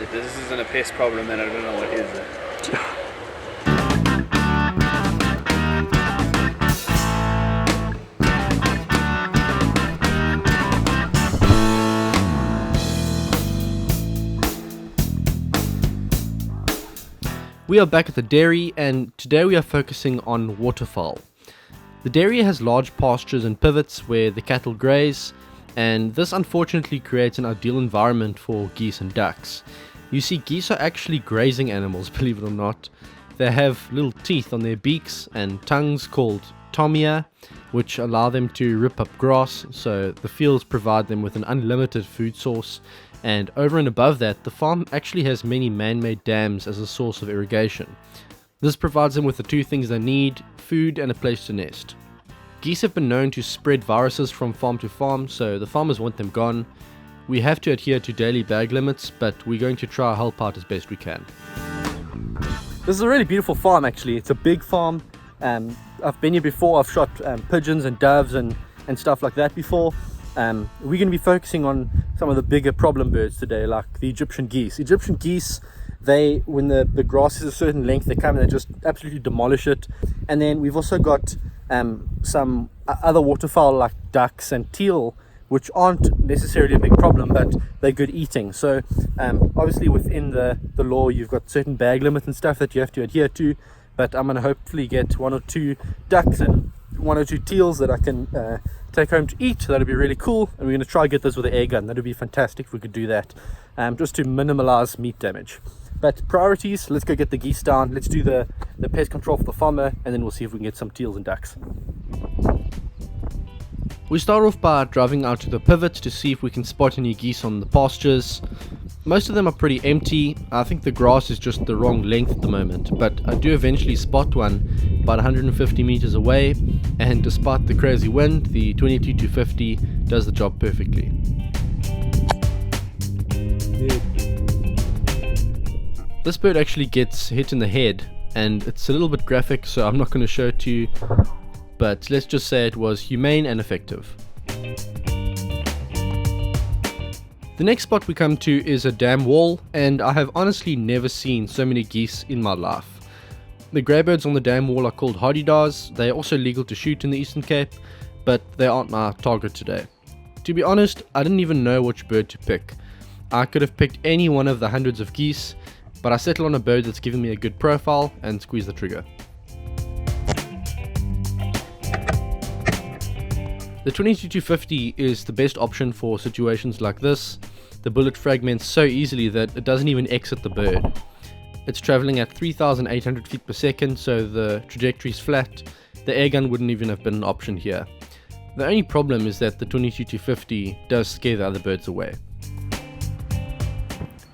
If this isn't a pest problem, then I don't know what is. We are back at the dairy, and today we are focusing on waterfowl. The dairy has large pastures and pivots where the cattle graze, and this unfortunately creates an ideal environment for geese and ducks. You see, geese are actually grazing animals, believe it or not. They have little teeth on their beaks and tongues called tomia, which allow them to rip up grass, so the fields provide them with an unlimited food source. And over and above that, the farm actually has many man-made dams as a source of irrigation. This provides them with the two things they need, food and a place to nest. Geese have been known to spread viruses from farm to farm, so the farmers want them gone. We have to adhere to daily bag limits, but we're going to try to help out as best we can. This is a really beautiful farm actually. It's a big farm. I've been here before. I've shot pigeons and doves and stuff like that before. We're going to be focusing on some of the bigger problem birds today, like the Egyptian geese. Egyptian geese, when the grass is a certain length, they come and they just absolutely demolish it. And then we've also got some other waterfowl like ducks and teal, which aren't necessarily a big problem, but they're good eating. So obviously within the law, you've got certain bag limits and stuff that you have to adhere to, but I'm going to hopefully get 1 or 2 ducks and 1 or 2 teals that I can take home to eat. That'd be really cool, and we're going to try and get this with an Airgun. That'd be fantastic if we could do that, just to minimize meat damage. But priorities, let's go get the geese down, let's do the pest control for the farmer, and then we'll see if we can get some teals and ducks. We start off by driving out to the pivot to see if we can spot any geese on the pastures. Most of them are pretty empty. I think the grass is just the wrong length at the moment, but I do eventually spot one about 150 meters away, and despite the crazy wind, the 22-250 does the job perfectly. This bird actually gets hit in the head, and it's a little bit graphic, so I'm not going to show it to you, but let's just say it was humane and effective. The next spot we come to is a dam wall, and I have honestly never seen so many geese in my life. The greybirds on the dam wall are called hardydars. They are also legal to shoot in the Eastern Cape, but they aren't my target today. To be honest, I didn't even know which bird to pick. I could have picked any one of the hundreds of geese, but I settled on a bird that's given me a good profile and squeezed the trigger. The 22-250 is the best option for situations like this. The bullet fragments so easily that it doesn't even exit the bird. It's traveling at 3,800 feet per second, so the trajectory is flat. The airgun wouldn't even have been an option here. The only problem is that the 22-250 does scare the other birds away.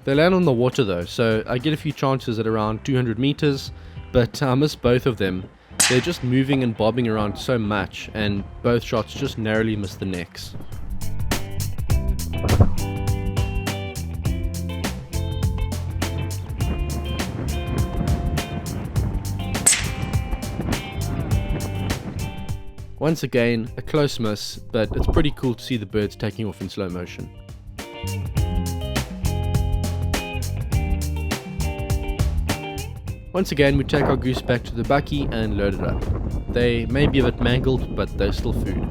They land on the water though, so I get a few chances at around 200 meters, but I miss both of them. They're just moving and bobbing around so much, and both shots just narrowly miss the necks. Once again, a close miss, but it's pretty cool to see the birds taking off in slow motion. Once again, we take our goose back to the bakkie and load it up. They may be a bit mangled, but they're still food.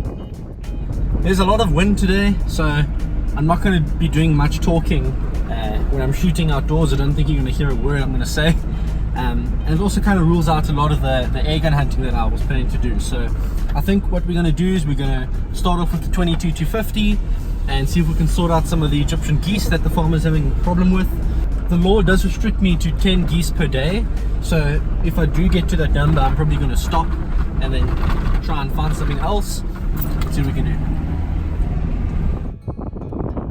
There's a lot of wind today, so I'm not going to be doing much talking when I'm shooting outdoors. I don't think you're going to hear a word I'm going to say. And it also kind of rules out a lot of the airgun hunting that I was planning to do. So I think what we're going to do is we're going to start off with the 22-250 and see if we can sort out some of the Egyptian geese that the farmer's having a problem with. The law does restrict me to 10 geese per day, so if I do get to that number, I'm probably going to stop and then try and find something else. Let's see what we can do.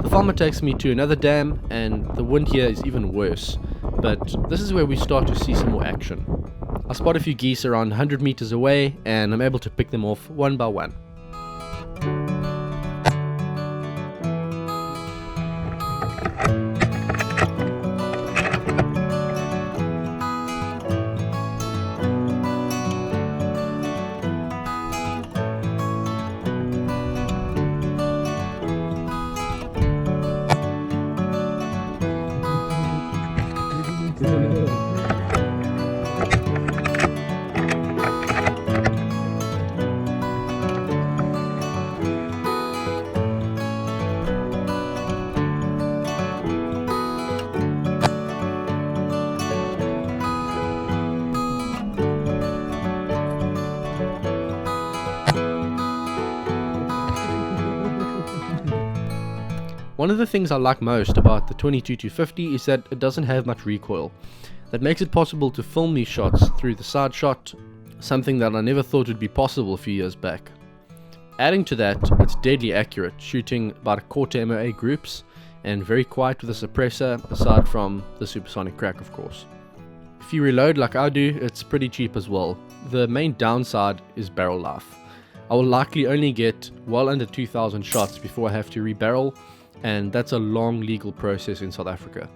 The farmer takes me to another dam, and the wind here is even worse, but this is where we start to see some more action. I spot a few geese around 100 meters away, and I'm able to pick them off one by one. One of the things I like most about the 22-50 is that it doesn't have much recoil. That makes it possible to film these shots through the side shot, something that I never thought would be possible a few years back. Adding to that, it's deadly accurate, shooting about a quarter MOA groups, and very quiet with a suppressor, aside from the supersonic crack of course. If you reload like I do, it's pretty cheap as well. The main downside is barrel life. I will likely only get well under 2,000 shots before I have to rebarrel, and that's a long legal process in South Africa.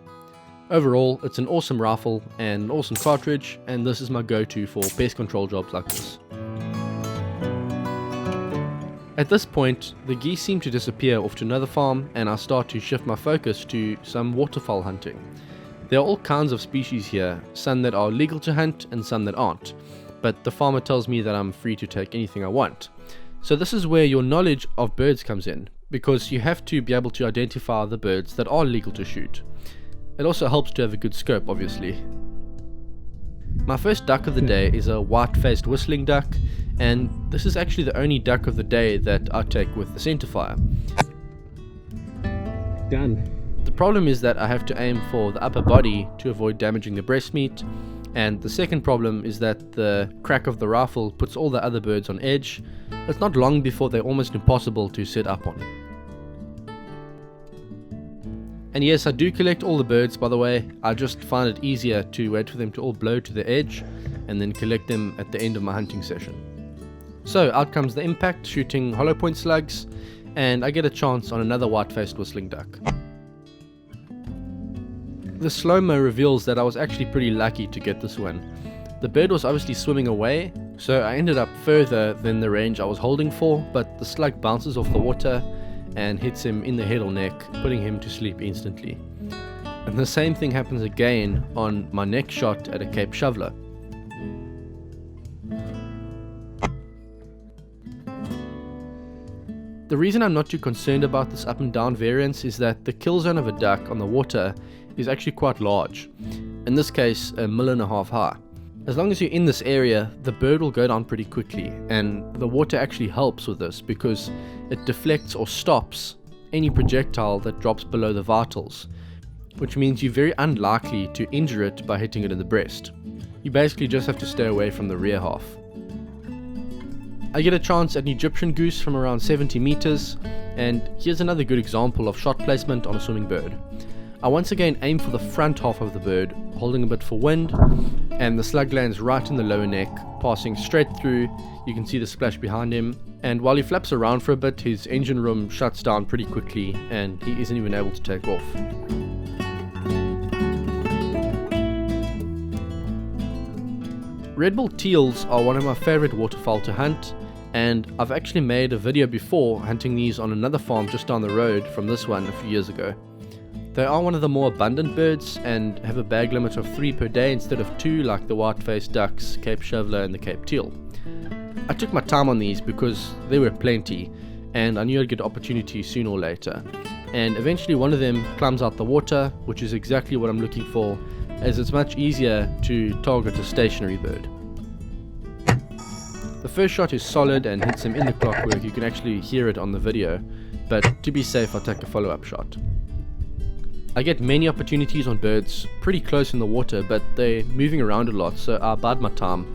Overall, it's an awesome rifle and an awesome cartridge, and this is my go-to for pest control jobs like this. At this point, the geese seem to disappear off to another farm, and I start to shift my focus to some waterfowl hunting. There are all kinds of species here, some that are legal to hunt and some that aren't, but the farmer tells me that I'm free to take anything I want. So this is where your knowledge of birds comes in, because you have to be able to identify the birds that are legal to shoot. It also helps to have a good scope, obviously. My first duck of the day is a white-faced whistling duck, and this is actually the only duck of the day that I take with the Centerfire. Done. The problem is that I have to aim for the upper body to avoid damaging the breast meat, and the second problem is that the crack of the rifle puts all the other birds on edge. It's not long before they're almost impossible to set up on. And yes, I do collect all the birds, by the way. I just find it easier to wait for them to all blow to the edge and then collect them at the end of my hunting session. So out comes the impact, shooting hollow point slugs, and I get a chance on another white-faced whistling duck. The slow-mo reveals that I was actually pretty lucky to get this one. The bird was obviously swimming away, so I ended up further than the range I was holding for, but the slug bounces off the water and hits him in the head or neck, putting him to sleep instantly. And the same thing happens again on my next shot at a Cape shoveler. The reason I'm not too concerned about this up and down variance is that the kill zone of a duck on the water is actually quite large, in this case 1.5 mil high. As long as you're in this area, the bird will go down pretty quickly, and the water actually helps with this because it deflects or stops any projectile that drops below the vitals, which means you're very unlikely to injure it by hitting it in the breast. You basically just have to stay away from the rear half. I get a chance at an Egyptian goose from around 70 meters, and here's another good example of shot placement on a swimming bird. I once again aim for the front half of the bird, holding a bit for wind, and the slug lands right in the lower neck, passing straight through. You can see the splash behind him, and while he flaps around for a bit, his engine room shuts down pretty quickly and he isn't even able to take off. Red-billed teals are one of my favorite waterfowl to hunt, and I've actually made a video before hunting these on another farm just down the road from this one a few years ago. They are one of the more abundant birds and have a bag limit of 3 per day instead of 2 like the white-faced ducks, Cape shoveler and the Cape teal. I took my time on these because there were plenty and I knew I'd get opportunity sooner or later. And eventually one of them climbs out the water, which is exactly what I'm looking for, as it's much easier to target a stationary bird. The first shot is solid and hits him in the clockwork. You can actually hear it on the video, but to be safe I'll take a follow-up shot. I get many opportunities on birds pretty close in the water, but they're moving around a lot, so I bide my time.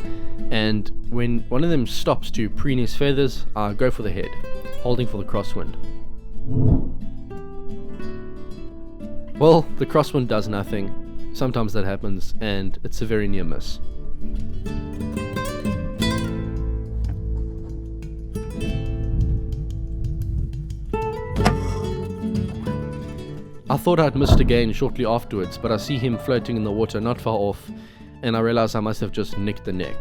And when one of them stops to preen his feathers, I go for the head, holding for the crosswind. Well, the crosswind does nothing. Sometimes that happens, and it's a very near miss. I thought I'd missed again shortly afterwards, but I see him floating in the water not far off, and I realize I must have just nicked the neck.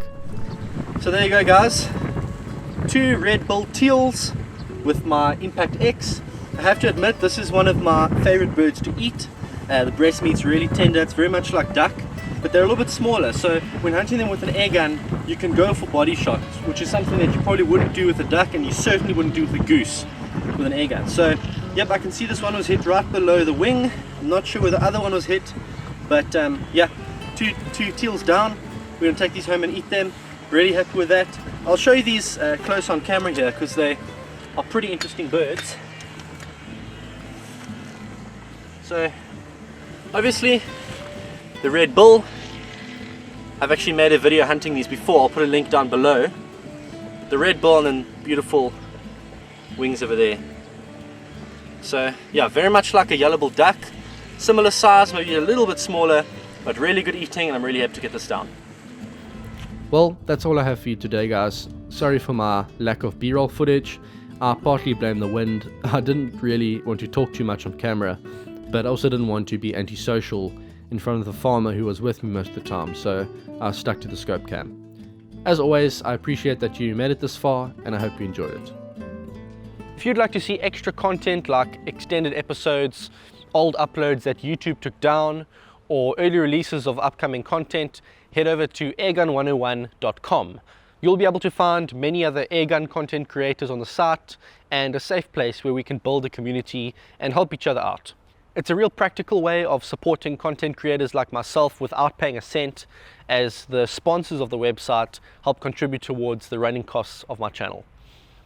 So there you go, guys. 2 red-billed teals with my Impact X. I have to admit, this is one of my favorite birds to eat. The breast meat's really tender. It's very much like duck, but they're a little bit smaller. So when hunting them with an air gun, you can go for body shots, which is something that you probably wouldn't do with a duck, and you certainly wouldn't do with a goose with an air gun. So yep, I can see this one was hit right below the wing. I'm not sure where the other one was hit, but yeah, two teals down. We're going to take these home and eat them. Really happy with that. I'll show you these close on camera here because they are pretty interesting birds. So obviously the red bull, I've actually made a video hunting these before. I'll put a link down below. The red bull and then beautiful wings over there. So yeah, very much like a yellow-billed duck, similar size, maybe a little bit smaller, but really good eating, and I'm really happy to get this down. Well, that's all I have for you today, guys. Sorry for my lack of b-roll footage. I partly blame the wind. I didn't really want to talk too much on camera, but I also didn't want to be antisocial in front of the farmer who was with me most of the time, so I stuck to the scope cam. As always, I appreciate that you made it this far, and I hope you enjoyed it. If you'd like to see extra content like extended episodes, old uploads that YouTube took down, or early releases of upcoming content, head over to airgun101.com. You'll be able to find many other airgun content creators on the site and a safe place where we can build a community and help each other out. It's a real practical way of supporting content creators like myself without paying a cent, as the sponsors of the website help contribute towards the running costs of my channel.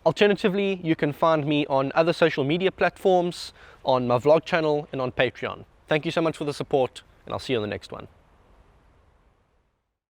Alternatively, you can find me on other social media platforms, on my vlog channel, and on Patreon. Thank you so much for the support, and I'll see you on the next one.